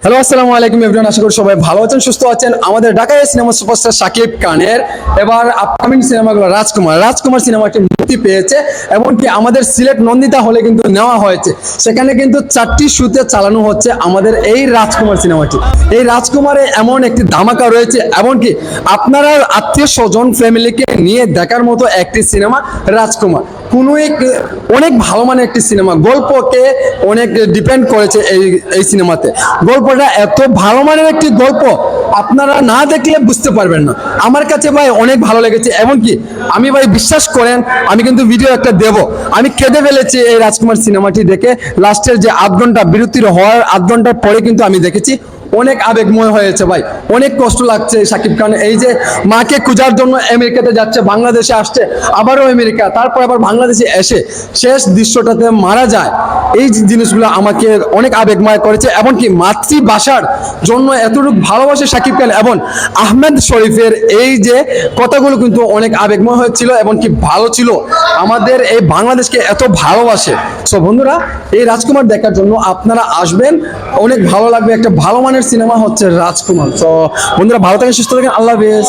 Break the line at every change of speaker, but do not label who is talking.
Hello, আসসালামু আলাইকুম everyone. আশা করি সবাই ভালো আছেন, সুস্থ আছেন। আমাদের ঢাকায় সিনেমা সুপারস্টার শাকিব খানের এবার আপকামিং সিনেমাগুলো রাজকুমার সিনেমাটি মুক্তি পেয়েছে, এমনকি আমাদের সিলেট নন্দিতা হলে কিন্তু নেওয়া হয়েছে। সেখানে কিন্তু 4টি শুতে চালানো হচ্ছে আমাদের এই রাজকুমার সিনেমাটি। এই রাজকুমারে এমন একটি ধামাকা রয়েছে, এমনকি আপনারা আত্মীয় স্বজন ফ্যামিলিকে নিয়ে দেখার মতো একটি সিনেমা রাজকুমার। অনেক ভালো মানের একটি সিনেমা, গল্পকে অনেক ডিপেন্ড করেছে এই সিনেমাতে। গল্পটা এত ভালো মানের একটি গল্প, আপনারা না দেখলে বুঝতে পারবেন না। আমার কাছে ভাই অনেক ভালো লেগেছে, এমনকি আমি ভাই বিশ্বাস করেন, আমি কিন্তু ভিডিও একটা দেব, আমি কেঁদে ফেলেছি এই রাজকুমার সিনেমাটি দেখে। লাস্টের যে আধ ঘন্টা বিরতির হওয়ার আধ ঘন্টার পরে কিন্তু আমি দেখেছি, অনেক আবেগময় হয়েছে ভাই। অনেক কষ্ট লাগছে শাকিব খান এই যে মাকে খোঁজার জন্য আমেরিকাতে যাচ্ছে, বাংলাদেশে আসছে, আবারও আমেরিকা, তারপর আবার বাংলাদেশে এসে শেষ দৃশ্যটাতে মারা যায়। এই জিনিসগুলো আমাকে অনেক আবেগময় করেছে, এমনকি মাতৃভাষার জন্য এতটুকু ভালোবাসে শাকিব খান এবং আহমেদ শরীফের এই যে কথাগুলো কিন্তু অনেক আবেগময় হয়েছিল, এমনকি ভালো ছিল। আমাদের এই বাংলাদেশকে এত ভালোবাসে। সো বন্ধুরা, এই রাজকুমার দেখার জন্য আপনারা আসবেন, অনেক ভালো লাগবে। একটা ভালো মানের সিনেমা হচ্ছে রাজকুমার। তো বন্ধুরা, ভালো থাকেন, সুস্থ থাকেন, আল্লাহ হাফেজ।